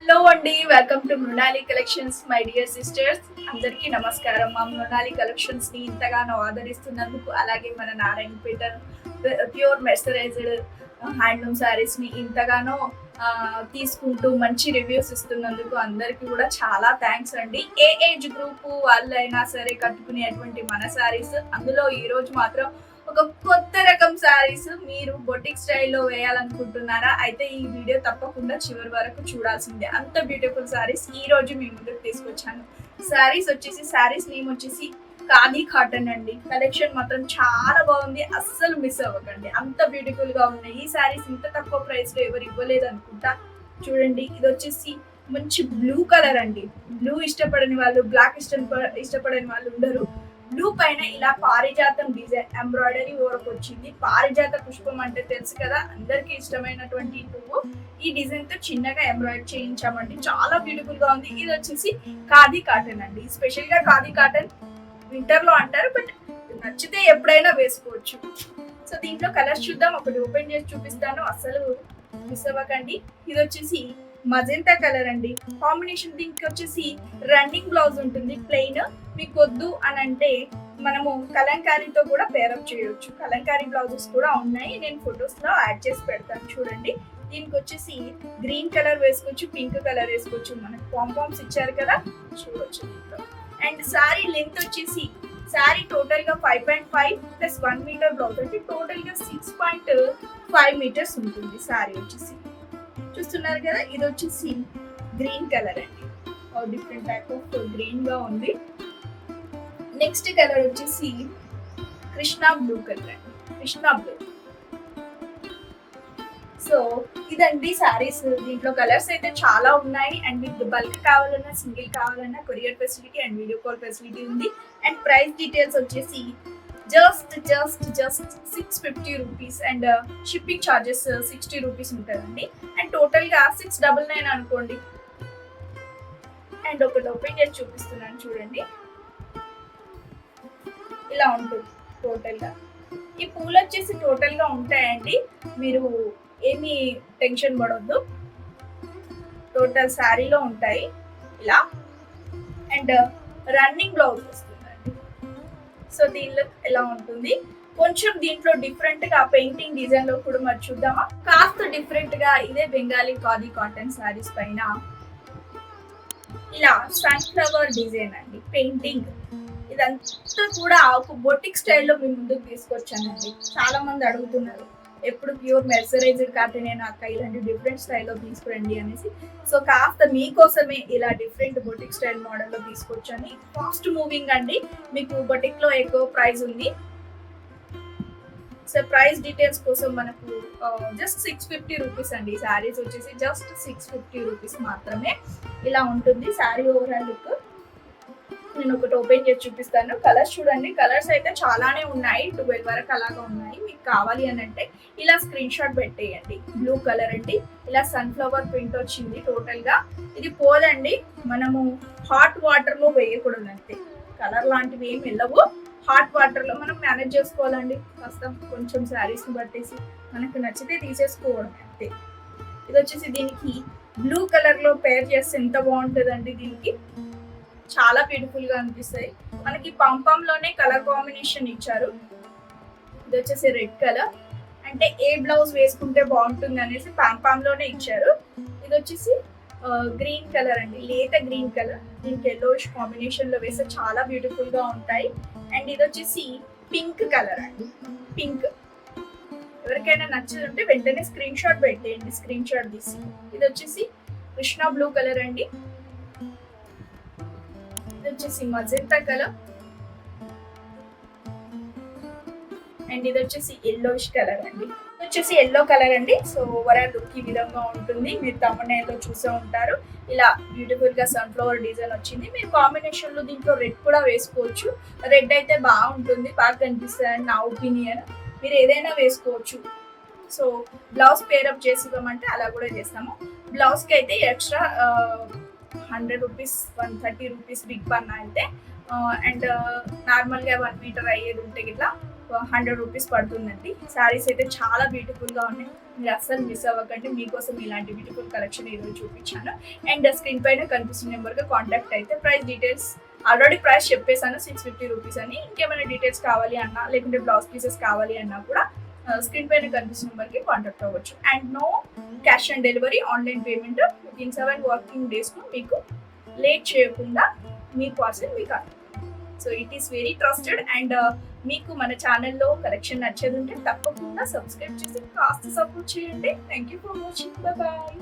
Hello అండి, welcome to Mrinali collections. My dear sisters, అందరికీ నమస్కారం. మా మృణాలి కలెక్షన్స్ ని ఇంతగానో ఆదరిస్తున్నందుకు, అలాగే మన Narayanpet pure mercerised handloom saris ని ఇంతగానో తీసుకుంటూ మంచి రివ్యూస్ ఇస్తున్నందుకు అందరికీ కూడా చాలా థ్యాంక్స్ అండి. ఏ ఏజ్ గ్రూప్ వాళ్ళైనా సరే కట్టుకునేటువంటి మన శారీస్, అందులో ఈ రోజు మాత్రం ఒక కొత్త రకం శారీస్ మీరు బొటిక్ స్టైల్లో వేయాలనుకుంటున్నారా? అయితే ఈ వీడియో తప్పకుండా చివరి వరకు చూడాల్సిందే. అంత బ్యూటిఫుల్ శారీస్ ఈ రోజు మీ ముందుకు తీసుకొచ్చాను. శారీస్ నేమ్ వచ్చేసి ఖాదీ కాటన్ అండి. కలెక్షన్ మాత్రం చాలా బాగుంది, అస్సలు మిస్ అవ్వకండి. అంత బ్యూటిఫుల్ గా ఉన్నాయి ఈ శారీస్. ఇంత తక్కువ ప్రైస్ లో ఎవరు ఇవ్వలేదు అనుకుంటా. చూడండి, ఇది వచ్చేసి మంచి బ్లూ కలర్ అండి. బ్లూ ఇష్టపడని వాళ్ళు, బ్లాక్ ఇష్టపడని వాళ్ళు ఉండరు. బ్లూ పైన ఇలా పారిజాతం డిజైన్ ఎంబ్రాయిడరీ వర్క్ వచ్చింది. పారిజాత పుష్పం అంటే తెలుసు కదా, అందరికి ఇష్టమైనటువంటి పువ్వు. ఈ డిజైన్ తో చిన్నగా ఎంబ్రాయిడరీ చేయించామండి. చాలా బ్యూటిఫుల్ గా ఉంది. ఇది వచ్చేసి ఖాదీ కాటన్ అండి. స్పెషల్ గా ఖాదీ కాటన్ వింటర్ లో అంటారు, బట్ నచ్చితే ఎప్పుడైనా వేసుకోవచ్చు. సో దీంట్లో కలర్స్ చూద్దాం. ఒకటి ఓపెన్ చేసి చూపిస్తాను, అసలు మిస్ అవ్వకండి. ఇది వచ్చేసి మజెంటా కలర్ అండి. కాంబినేషన్ దీనికి వచ్చేసి రన్నింగ్ బ్లౌజ్ ఉంటుంది ప్లెయిన్. మీకు వద్దు అని అంటే మనము కలంకారీతో కూడా పేరప్ చేయొచ్చు. కలంకారీ బ్లౌజెస్ కూడా ఉన్నాయి, నేను ఫొటోస్ లో యాడ్ చేసి పెడతాను చూడండి. దీనికి వచ్చేసి గ్రీన్ కలర్ వేసుకోవచ్చు, పింక్ కలర్ వేసుకోవచ్చు. మనకు పాంపామ్స్ ఇచ్చారు కదా, చూడొచ్చు దీంట్లో. అండ్ శారీ లెంత్ వచ్చేసి శారీ టోటల్ గా 5.5 ప్లస్ 1 మీటర్ బ్లౌజ్ అంటే టోటల్ గా 6.5 మీటర్స్ ఉంటుంది శారీ వచ్చేసి. చూస్తున్నారు కదా, ఇది వచ్చేసి గ్రీన్ కలర్ అండి. డిఫరెంట్ టైప్ ఆఫ్ గ్రీన్ గా ఉంది. నెక్స్ట్ కలర్ వచ్చేసి కృష్ణా బ్లూ కలర్ అండి. కృష్ణా బ్లూ. సో ఇదండి శారీస్. దీంట్లో కలర్స్ అయితే చాలా ఉన్నాయి. అండ్ మీకు బల్క్ కావాలన్నా, సింగిల్ కావాలన్నా courier facility and video call facility ఉంది. అండ్ ప్రైస్ డీటెయిల్స్ వచ్చేసి just 650 rupees and shipping charges 60 rupees ఉంటుందండి. అండ్ టోటల్ గా 699 అనుకోండి. అండ్ ఒకటి ఓపెన్ చేసి చూపిస్తున్నాను చూడండి, ఇలా ఉంటుంది టోటల్ గా. ఈ పూలు వచ్చేసి టోటల్ గా ఉంటాయండి, మీరు ఏమి టెన్షన్ పడొద్దు. టోటల్ శారీలో ఉంటాయి ఇలా. అండ్ రన్నింగ్ బ్లౌజ్ వస్తుందండి. సో దీనిలో ఎలా ఉంటుంది, కొంచెం దీంట్లో డిఫరెంట్ గా పెయింటింగ్ డిజైన్ లో కూడా మరి చూద్దామా. కాస్త డిఫరెంట్ గా ఇదే బెంగాలీ ఖాదీ కాటన్ శారీస్ పైన ఇలా సన్ఫ్లవర్ డిజైన్ అండి, పెయింటింగ్. ఇదంతా కూడా ఒక బొటిక్ స్టైల్లో మీ ముందుకు తీసుకొచ్చానండి. చాలా మంది అడుగుతున్నారు, ఎప్పుడు ప్యూర్ మెర్సరైజ్డ్ కాటన్ అక్క, ఇలాంటి డిఫరెంట్ స్టైల్లో తీసుకురండి అనేసి. సో కాస్త మీకోసమే ఇలా డిఫరెంట్ బొటిక్ స్టైల్ మోడల్లో తీసుకొచ్చాను. ఫాస్ట్ మూవింగ్ అండి, మీకు బొటిక్ లో ఎక్కువ ప్రైస్ ఉంది. సో ప్రైస్ డీటెయిల్స్ కోసం మనకు జస్ట్ 650 రూపీస్ అండి. శారీస్ వచ్చేసి జస్ట్ 650 రూపీస్ మాత్రమే. ఇలా ఉంటుంది శారీ ఓవరాల్ లుక్. నేను ఒకటి ఓపెన్ చేసి చూపిస్తాను. కలర్స్ చూడండి, కలర్స్ అయితే చాలానే ఉన్నాయి, 12 వరకు అలాగా ఉన్నాయి. మీకు కావాలి అని అంటే ఇలా స్క్రీన్ షాట్ పెట్టేయండి. బ్లూ కలర్ అండి, ఇలా సన్ఫ్లవర్ ప్రింట్ వచ్చింది టోటల్ గా. ఇది పోదండి, మనము హాట్ వాటర్ లో వేయకూడదు అంతే. కలర్ లాంటివి ఏమి వెళ్ళవు, హాట్ వాటర్ లో మనం మేనేజ్ చేసుకోవాలండి. కాస్త కొంచెం శారీస్ ని పట్టేసి మనకు నచ్చితే తీసేసుకోవడం అంతే. ఇది వచ్చేసి దీనికి బ్లూ కలర్ లో పేర్ చేస్తే ఎంత బాగుంటుందండి. దీనికి చాలా బ్యూటిఫుల్ గా అనిపిస్తాయి. మనకి పంపం లోనే కలర్ కాంబినేషన్ ఇచ్చారు. ఇది వచ్చేసి రెడ్ కలర్, అంటే ఏ బ్లౌజ్ వేసుకుంటే బాగుంటుంది అనేసి పాంపామ్ లోనే ఇచ్చారు. ఇది వచ్చేసి గ్రీన్ కలర్ అండి, లేత గ్రీన్ కలర్. దీనికి ఎల్లోయిష్ కాంబినేషన్ లో వేస్తే చాలా బ్యూటిఫుల్ గా ఉంటాయి. అండ్ ఇది వచ్చేసి పింక్ కలర్ అండి, పింక్. ఎవరికైనా నచ్చుతుంటే వెంటనే స్క్రీన్ షాట్ పెట్టేయండి, స్క్రీన్ షాట్ తీసి. ఇది వచ్చేసి కృష్ణా బ్లూ కలర్ అండి. ఇది వచ్చేసి మజెంటా కలర్. అండ్ ఇది వచ్చేసి ఎల్లోయిష్ కలర్ అండి. ఇది వచ్చేసి ఎల్లో కలర్ అండి. సో ఓవరాల్ లుక్ ఈ విధంగా ఉంటుంది. మీరు తమిళనాడులో చూసే ఉంటారు. ఇలా బ్యూటిఫుల్ గా సన్ఫ్లవర్ డిజైన్ వచ్చింది. మీరు కాంబినేషన్ లో దీంట్లో రెడ్ కూడా వేసుకోవచ్చు. రెడ్ అయితే బాగుంటుంది, బాగా కనిపిస్తుంది అని నా ఒపీనియన్. మీరు ఏదైనా వేసుకోవచ్చు. సో బ్లౌజ్ పేరప్ చేసి ఇవ్వమంటే అలా కూడా చేస్తాము. బ్లౌజ్ కి అయితే ఎక్స్ట్రా 100 రూపీస్, 130 రూపీస్ బిగ్ పన్నా అయితే. అండ్ నార్మల్ గా 1 మీటర్ అయ్యేది ఉంటే ఇట్లా రూపీస్ పడుతుందండి. శారీస్ అయితే చాలా బ్యూటిఫుల్గా ఉన్నాయి, మీరు అస్సలు మిస్ అవ్వకండి. మీకోసం ఇలాంటి బ్యూటిఫుల్ కలెక్షన్ ఈరోజు చూపించాను. అండ్ స్క్రీన్ పైన కనిపిస్తున్న నెంబర్గా కాంటాక్ట్ అయితే ప్రైస్ డీటెయిల్స్ ఆల్రెడీ ప్రైస్ చెప్పేశాను 650 రూపీస్ అని. ఇంకేమైనా డీటెయిల్స్ కావాలి అన్నా లేకుంటే బ్లౌజ్ పీసెస్ కావాలి అన్నా కూడా స్క్రీన్ పైన కనిపిస్తున్న నెంబర్కి కాంటాక్ట్ అవ్వచ్చు. And no cash on delivery, online payment within 7 working డేస్లో మీకు లేట్ చేయకుండా మీ పార్సల్ మీకు. So it is very trusted. And మీకు మన ఛానల్లో కలెక్షన్ నచ్చేది ఉంటే తప్పకుండా సబ్స్క్రైబ్ చేసి కాస్త సపోర్ట్ చేయండి. Thank you for watching. Bye.